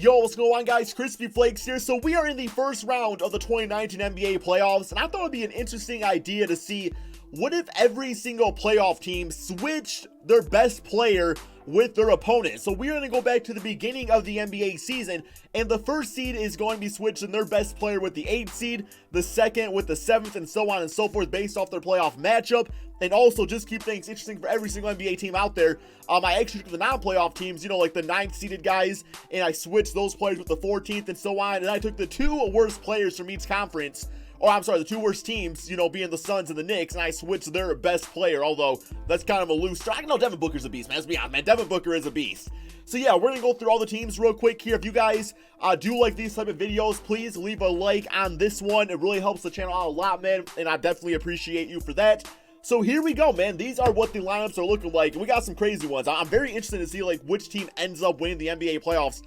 Yo, what's going on, guys? KrispyFlakes here. So we are in the first round of the 2019 NBA playoffs, and I thought it would be an interesting idea to see what if every single playoff team switched their best player with their opponent. So we're going to go back to the beginning of the NBA season, and the first seed is going to be switching their best player with the 8th seed, the second with the 7th, and so on and so forth based off their playoff matchup. And also just keep things interesting for every single NBA team out there. I actually took the non-playoff teams, like the 9th seeded guys, and I switched those players with the 14th and so on. And I took the two worst players from each conference, the two worst teams, being the Suns and the Knicks, and I switched their best player, although that's kind of a loose start. I know Devin Booker's a beast, man. Let's be honest, man. Devin Booker is a beast. So yeah, we're going to go through all the teams real quick here. If you guys do like these type of videos, please leave a like on this one. It really helps the channel out a lot, man, and I definitely appreciate you for that. So here we go, man. These are what the lineups are looking like. We got some crazy ones. I'm very interested to see which team ends up winning the NBA playoffs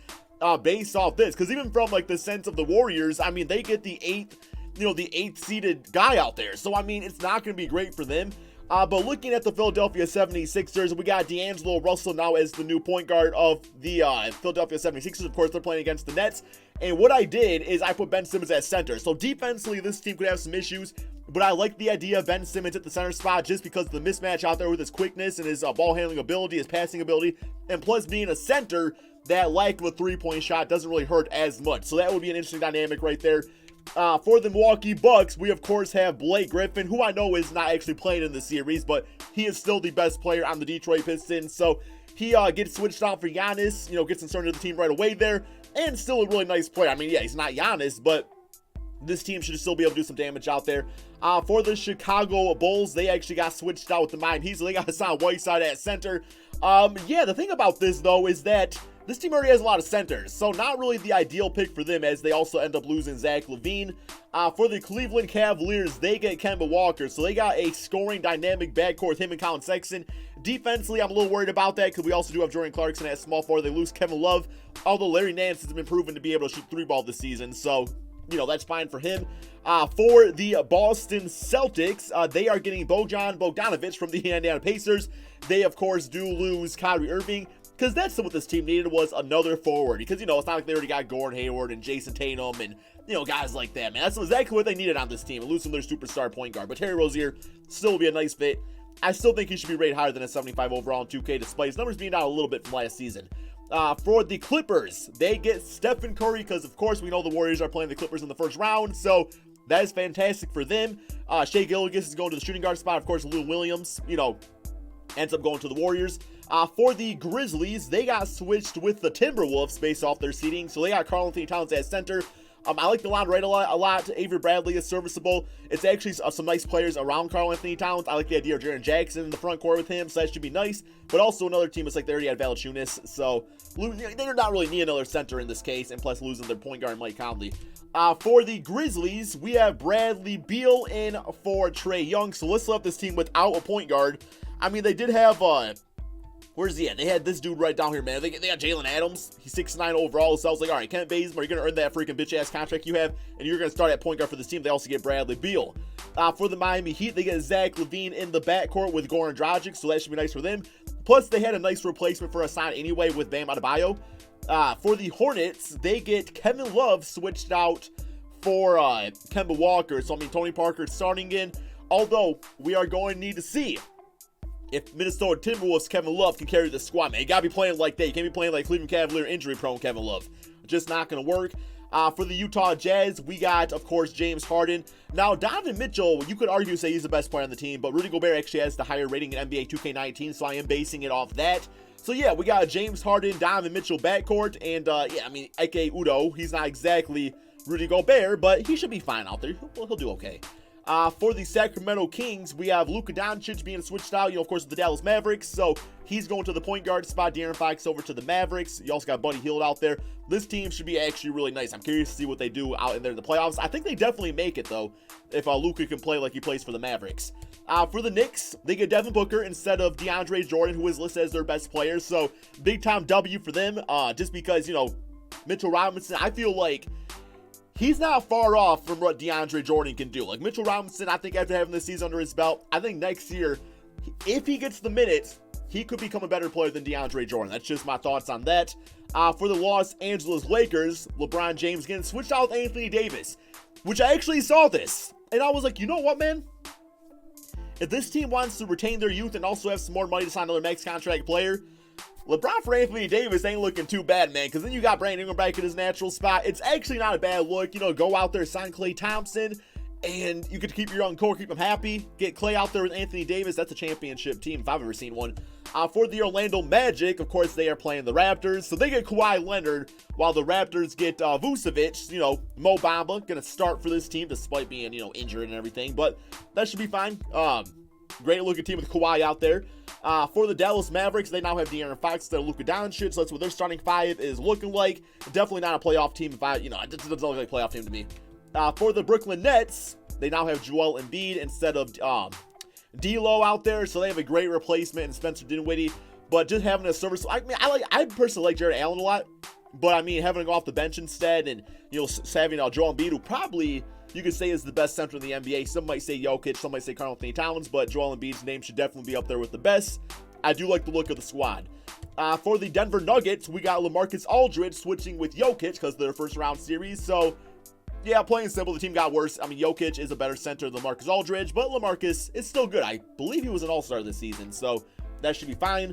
based off this. Because even from the sense of the Warriors, I mean, they get the 8th seeded guy out there. So I mean, it's not going to be great for them. But looking at the Philadelphia 76ers, we got D'Angelo Russell now as the new point guard of the Philadelphia 76ers. Of course, they're playing against the Nets. And what I did is I put Ben Simmons at center. So defensively, this team could have some issues. But I like the idea of Ben Simmons at the center spot just because of the mismatch out there with his quickness and his ball handling ability, his passing ability. And plus being a center, that lack of a three-point shot doesn't really hurt as much. So that would be an interesting dynamic right there. For the Milwaukee Bucks, we of course have Blake Griffin, who I know is not actually playing in the series, but he is still the best player on the Detroit Pistons. So he gets switched out for Giannis, gets inserted to the team right away there, and still a really nice player. I mean, yeah, he's not Giannis, but this team should still be able to do some damage out there. For the Chicago Bulls, they actually got switched out with the Miami Heat, so they got Hassan Whiteside at center. Yeah, the thing about this, though, is that this team already has a lot of centers, so not really the ideal pick for them as they also end up losing Zach LaVine. For the Cleveland Cavaliers, they get Kemba Walker, so they got a scoring dynamic backcourt with him and Colin Sexton. Defensively, I'm a little worried about that because we also do have Jordan Clarkson at small forward. They lose Kevin Love, although Larry Nance has been proven to be able to shoot three-ball this season, so that's fine for him. For the Boston Celtics, they are getting Bojan Bogdanovic from the Indiana Pacers. They, of course, do lose Kyrie Irving, because that's what this team needed, was another forward. Because, it's not like they already got Gordon Hayward and Jason Tatum and, guys like that, man. That's exactly what they needed on this team, and losing their superstar point guard. But Terry Rozier still will be a nice fit. I still think he should be rated higher than a 75 overall in 2K, despite his numbers being down a little bit from last season. For the Clippers, they get Stephen Curry because, of course, we know the Warriors are playing the Clippers in the first round, so that is fantastic for them. Shai Gilgeous is going to the shooting guard spot. Of course, Lou Williams, ends up going to the Warriors. For the Grizzlies, they got switched with the Timberwolves based off their seeding, so they got Karl-Anthony Towns at center. I like the line right a lot. Avery Bradley is serviceable. It's actually some nice players around Karl-Anthony Towns. I like the idea of Jaren Jackson in the front court with him, so that should be nice. But also another team is they already had Valanciunas, so they're not really need another center in this case, and plus losing their point guard Mike Conley. For the Grizzlies, we have Bradley Beal in for Trae Young, so let's let this team without a point guard. I mean, they did have where's he at? They had this dude right down here, man. They got Jalen Adams. He's 6'9" overall. So I was like, all right, Kent Bazemore, you're going to earn that freaking bitch-ass contract you have, and you're going to start at point guard for this team. They also get Bradley Beal. For the Miami Heat, they get Zach LaVine in the backcourt with Goran Dragic, so that should be nice for them. Plus, they had a nice replacement for Hassan anyway with Bam Adebayo. For the Hornets, they get Kevin Love switched out for Kemba Walker. So, I mean, Tony Parker starting in, although we are going to need to see if Minnesota Timberwolves Kevin Love can carry the squad, man. You got to be playing like that. You can't be playing like Cleveland Cavalier injury-prone Kevin Love. Just not going to work. For the Utah Jazz, we got, of course, James Harden. Now, Donovan Mitchell, you could argue say he's the best player on the team, but Rudy Gobert actually has the higher rating in NBA 2K19, so I am basing it off that. So, yeah, we got James Harden, Donovan Mitchell backcourt, and, yeah, I mean, Ike Udoh, he's not exactly Rudy Gobert, but he should be fine out there. He'll do okay. For the Sacramento Kings, we have Luka Doncic being switched out, of course, with the Dallas Mavericks. So he's going to the point guard spot. De'Aaron Fox over to the Mavericks. You also got Buddy Hield out there. This team should be actually really nice. I'm curious to see what they do out in there in the playoffs. I think they definitely make it, though, if Luka can play like he plays for the Mavericks. For the Knicks, they get Devin Booker instead of DeAndre Jordan, who is listed as their best player. So big-time W for them, just because, Mitchell Robinson, I feel like he's not far off from what DeAndre Jordan can do. Like Mitchell Robinson, I think after having this season under his belt, I think next year, if he gets the minutes, he could become a better player than DeAndre Jordan. That's just my thoughts on that. For the Los Angeles Lakers, LeBron James getting switched out with Anthony Davis, which I actually saw this. And I was like, you know what, man? If this team wants to retain their youth and also have some more money to sign another max contract player, LeBron for Anthony Davis ain't looking too bad, man, because then you got Brandon Ingram back in his natural spot. It's actually not a bad look. You know, go out there, sign Klay Thompson, and you could keep your young core, keep them happy. Get Klay out there with Anthony Davis. That's a championship team if I've ever seen one. For the Orlando Magic, of course, they are playing the Raptors, so they get Kawhi Leonard, while the Raptors get Vucevic. You know, Mo Bamba going to start for this team despite being, you know, injured and everything, but that should be fine. Great looking team with Kawhi out there. For the Dallas Mavericks, they now have De'Aaron Fox instead of Luka Doncic, so that's what their starting five is looking like. Definitely not a playoff team it doesn't look like a playoff team to me. For the Brooklyn Nets, they now have Joel Embiid instead of D'Lo out there, so they have a great replacement in Spencer Dinwiddie. But just having a service, I personally like Jared Allen a lot, but I mean having to go off the bench instead, and you know, having Joel Embiid, who probably you could say is the best center in the NBA. Some might say Jokic, some might say Karl Anthony Towns, but Joel Embiid's name should definitely be up there with the best. I do like the look of the squad. For the Denver Nuggets, we got LaMarcus Aldridge switching with Jokic because of their first round series. So, yeah, plain and simple, the team got worse. I mean, Jokic is a better center than LaMarcus Aldridge, but LaMarcus is still good. I believe he was an all-star this season, so that should be fine.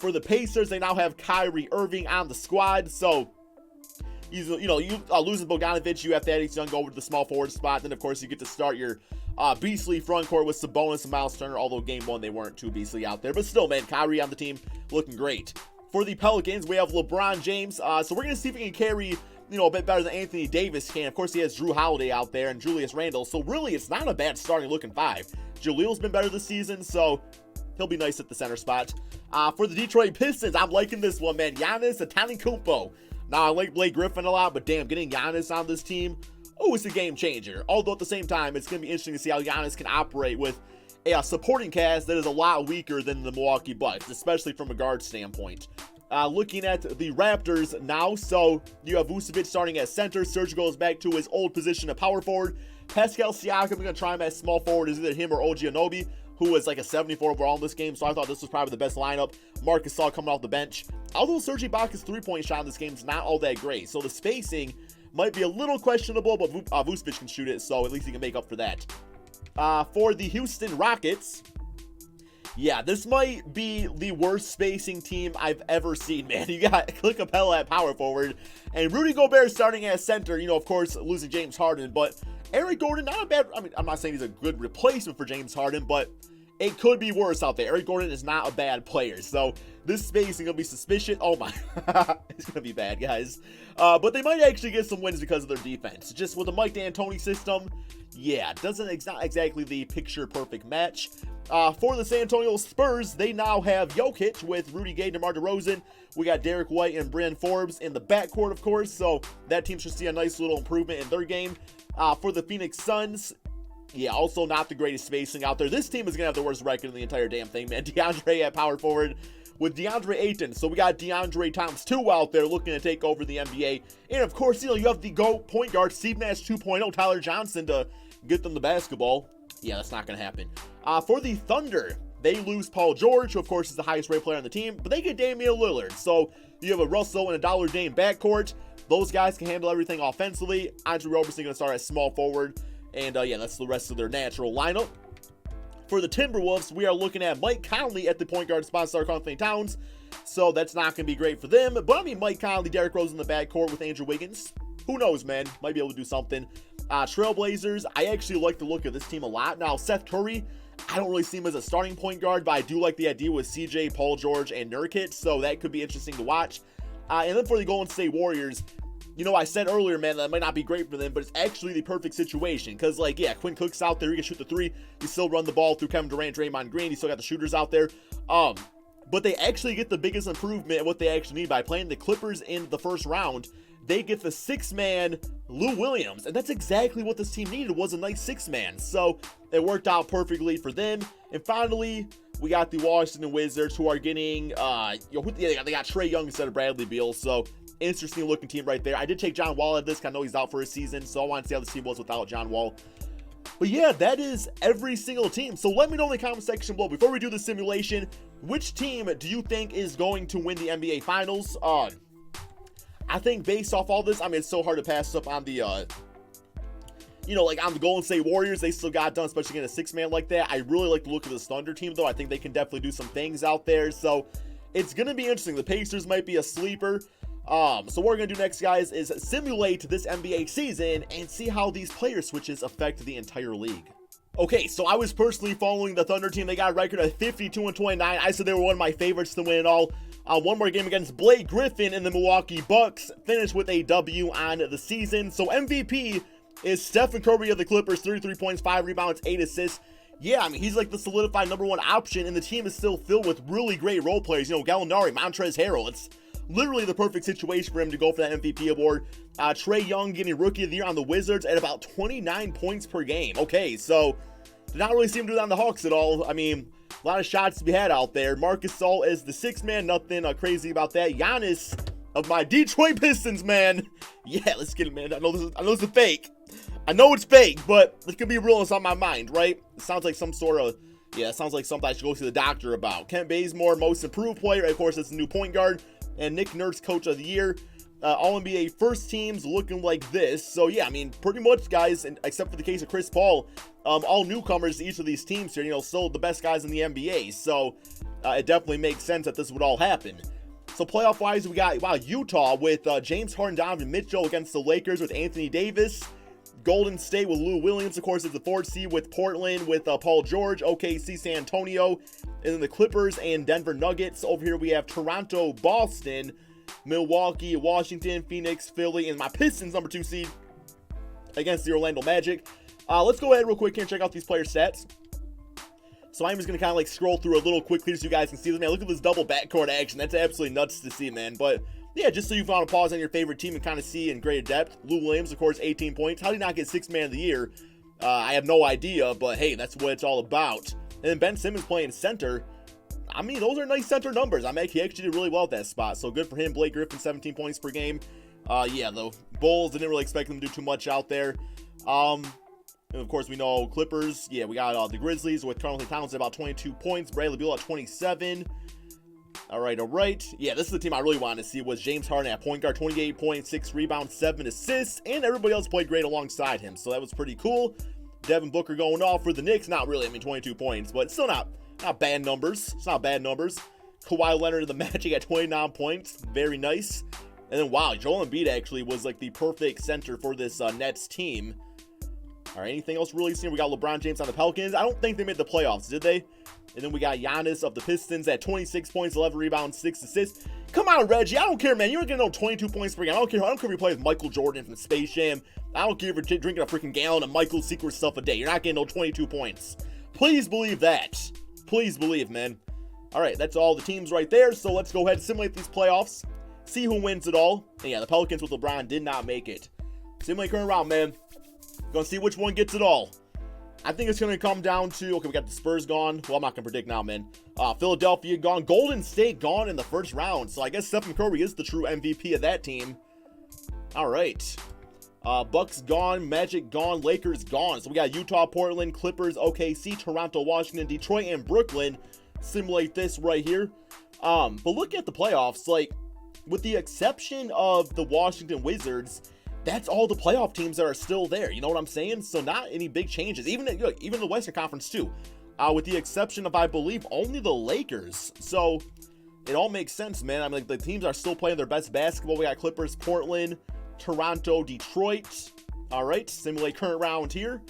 For the Pacers, they now have Kyrie Irving on the squad, so you losing Bogdanovic, you have Thaddeus Young go over to the small forward spot. Then, of course, you get to start your beastly front court with Sabonis and Miles Turner, although game one they weren't too beastly out there. But still, man, Kyrie on the team looking great. For the Pelicans, we have LeBron James. So we're going to see if he can carry, a bit better than Anthony Davis can. Of course, he has Drew Holiday out there and Julius Randle. So really, it's not a bad starting looking five. Jalil's been better this season, so he'll be nice at the center spot. For the Detroit Pistons, I'm liking this one, man. Giannis Antetokounmpo. Now, I like Blake Griffin a lot, but damn, getting Giannis on this team, it's a game changer. Although at the same time, it's going to be interesting to see how Giannis can operate with a supporting cast that is a lot weaker than the Milwaukee Bucks, especially from a guard standpoint. Looking at the Raptors now, so you have Vucevic starting at center. Serge goes back to his old position of power forward. Pascal Siakam, going to try him at small forward. Is either him or OG Anunoby, who was like a 74 overall in this game, so I thought this was probably the best lineup. Marcus Gasol coming off the bench. Although Serge Ibaka's three-point shot in this game is not all that great, so the spacing might be a little questionable, but Vucevic can shoot it, so at least he can make up for that. For the Houston Rockets, yeah, this might be the worst spacing team I've ever seen, man. You got Clint Capella at power forward, and Rudy Gobert starting at center, of course, losing James Harden, but Eric Gordon, not a bad, I'm not saying he's a good replacement for James Harden, but it could be worse out there. Eric Gordon is not a bad player, so this spacing going to be suspicious. Oh my, it's going to be bad, guys. But they might actually get some wins because of their defense. Just with the Mike D'Antoni system, yeah, it's not exactly the picture-perfect match. For the San Antonio Spurs, they now have Jokic with Rudy Gay, DeMar DeRozan. We got Derek White and Bryn Forbes in the backcourt, of course, so that team should see a nice little improvement in their game. For the Phoenix Suns, yeah, also not the greatest spacing out there. This team is going to have the worst record in the entire damn thing, man. DeAndre at power forward with DeAndre Ayton. So we got DeAndre Thomas 2 out there looking to take over the NBA. And of course, you have the GOAT point guard, Steve Nash 2.0, Tyler Johnson to get them the basketball. Yeah, that's not going to happen. For the Thunder, they lose Paul George, who of course is the highest rated player on the team, but they get Damian Lillard. So you have a Russell and a Dollar Dame backcourt. Those guys can handle everything offensively. Andre Roberson going to start at small forward. And yeah, that's the rest of their natural lineup. For the Timberwolves, we are looking at Mike Conley at the point guard spot, Karl Anthony Towns. So that's not going to be great for them. But I mean, Mike Conley, Derrick Rose in the backcourt with Andrew Wiggins. Who knows, man? Might be able to do something. Trailblazers, I actually like the look of this team a lot. Now, Seth Curry, I don't really see him as a starting point guard, but I do like the idea with CJ, Paul George, and Nurkic. So that could be interesting to watch. And then for the Golden State Warriors, I said earlier, man, that might not be great for them, but it's actually the perfect situation. Because, Quinn Cook's out there. He can shoot the three. You still run the ball through Kevin Durant, Draymond Green. You still got the shooters out there. But they actually get the biggest improvement in what they actually need by playing the Clippers in the first round. They get the six-man Lou Williams. And that's exactly what this team needed, was a nice six-man. So it worked out perfectly for them. And finally, we got the Washington Wizards, who are getting, they got Trae Young instead of Bradley Beal. So interesting looking team right there. I did take John Wall at this, 'cause I know he's out for a season, so I want to see how this team was without John Wall. But yeah, that is every single team. So let me know in the comment section below, before we do the simulation, which team do you think is going to win the NBA Finals? I think based off all this, I mean, it's so hard to pass up on the, like on the Golden State Warriors. They still got done, especially against a 6-man like that. I really like the look of this Thunder team, though. I think they can definitely do some things out there. So it's going to be interesting. The Pacers might be a sleeper. So what we're going to do next, guys, is simulate this NBA season and see how these player switches affect the entire league. Okay, so I was personally following the Thunder team. They got a record of 52-29. I said they were one of my favorites to win it all. One more game against Blake Griffin and the Milwaukee Bucks. Finished with a W on the season. So MVP is Stephen Curry of the Clippers. 33 points, 5 rebounds, 8 assists. Yeah, I mean, he's like the solidified #1 option, and the team is still filled with really great role players. Gallinari, Montrezl Harrell. It's literally the perfect situation for him to go for that MVP award. Trae Young getting Rookie of the Year on the Wizards at about 29 points per game. Okay, so did not really see him do that on the Hawks at all. I mean, a lot of shots to be had out there. Marcus Gasol is the 6th man. Nothing crazy about that. Giannis of my Detroit Pistons, man. Yeah, let's get it, man. I know this is fake. I know it's fake, but this could be real. It's on my mind, right? It sounds like some sort of, it sounds like something I should go see the doctor about. Kent Bazemore, most improved player. Of course, it's the new point guard. And Nick Nurse, coach of the year. All-NBA first teams looking like this. So, yeah, I mean, pretty much, guys, except for the case of Chris Paul, all newcomers to each of these teams here, still the best guys in the NBA. So, it definitely makes sense that this would all happen. So, playoff-wise, we got, Utah with James Harden, Donovan Mitchell against the Lakers with Anthony Davis. Golden State with Lou Williams, of course, is the 4th seed with Portland with Paul George, OKC, San Antonio, and then the Clippers and Denver Nuggets. Over here we have Toronto, Boston, Milwaukee, Washington, Phoenix, Philly, and my Pistons, number 2 seed against the Orlando Magic. Let's go ahead real quick here and check out these player stats. So I'm just going to kind of like scroll through a little quickly so you guys can see this. Man, look at this double backcourt action. That's absolutely nuts to see, man. But yeah, just so you found a pause on your favorite team and kind of see in greater depth. Lou Williams, of course, 18 points. How did he not get 6th man of the year? I have no idea, but hey, that's what it's all about. And then Ben Simmons playing center. I mean, those are nice center numbers. I mean, he actually did really well at that spot, so good for him. Blake Griffin, 17 points per game. Yeah, the Bulls, didn't really expect them to do too much out there. And of course, we know Clippers. Yeah, we got the Grizzlies with Karl Anthony Towns at about 22 points. Bradley Beal at 27. All right. Yeah, this is the team I really wanted to see was James Harden at point guard, 28 points, 6 rebounds, 7 assists, and everybody else played great alongside him. So that was pretty cool. Devin Booker going off for the Knicks. Not really. I mean, 22 points, but still not bad numbers. It's not bad numbers. Kawhi Leonard of the Magic at 29 points. Very nice. And then, wow, Joel Embiid actually was like the perfect center for this Nets team. All right, anything else really seen? We got LeBron James on the Pelicans. I don't think they made the playoffs, did they? And then we got Giannis of the Pistons at 26 points, 11 rebounds, 6 assists. Come on, Reggie. I don't care, man. You're not going to know 22 points per game. I don't care if you play with Michael Jordan from Space Jam. I don't care if you're drinking a freaking gallon of Michael's Secret stuff a day. You're not getting no 22 points. Please believe that. Please believe, man. All right, that's all the teams right there. So let's go ahead and simulate these playoffs. See who wins it all. And yeah, the Pelicans with LeBron did not make it. Simulate current round, man. Gonna see which one gets it all. I think it's going to come down to, okay, we got the Spurs gone. Well, I'm not going to predict now, man. Philadelphia gone. Golden State gone in the first round. So I guess Stephen Curry is the true MVP of that team. All right. Bucks gone. Magic gone. Lakers gone. So we got Utah, Portland, Clippers, OKC, Toronto, Washington, Detroit, and Brooklyn. Simulate this right here. But look at the playoffs. Like, with the exception of the Washington Wizards, that's all the playoff teams that are still there. You know what I'm saying? So not any big changes. Even the Western Conference too. With the exception of, I believe, only the Lakers. So it all makes sense, man. I mean, like, the teams are still playing their best basketball. We got Clippers, Portland, Toronto, Detroit. All right, simulate current round here.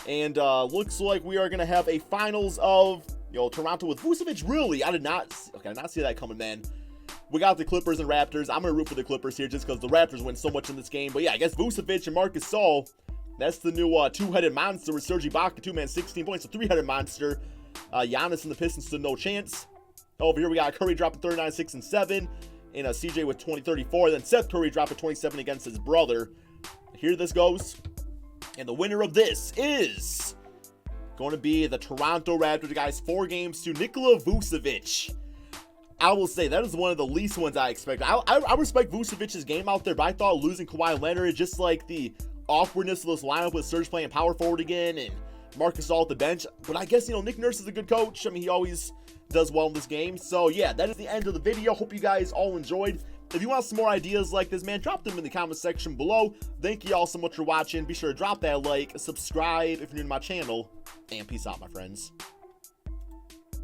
And looks like we are going to have a finals of, Toronto with Vucevic. Really? I did not see that coming, man. We got the Clippers and Raptors. I'm going to root for the Clippers here just because the Raptors win so much in this game. But yeah, I guess Vucevic and Marcus Gasol, that's the new two-headed monster with Serge Ibaka, 2-man, 16 points, a three-headed monster. Giannis and the Pistons stood no chance. Over here, we got Curry dropping 39, 6, and 7. And CJ with 20, 34. Then Seth Curry dropping 27 against his brother. Here this goes. And the winner of this is going to be the Toronto Raptors, guys. 4 games to Nikola Vucevic. I will say that is one of the least ones I expected. I respect Vucevic's game out there, but I thought losing Kawhi Leonard, just like the awkwardness of this lineup with Serge playing power forward again and Marcus Gasol at the bench. But I guess, Nick Nurse is a good coach. I mean, he always does well in this game. So yeah, that is the end of the video. Hope you guys all enjoyed. if you want some more ideas like this, man, drop them in the comment section below. Thank you all so much for watching. Be sure to drop that like, subscribe if you're new to my channel, and peace out, my friends.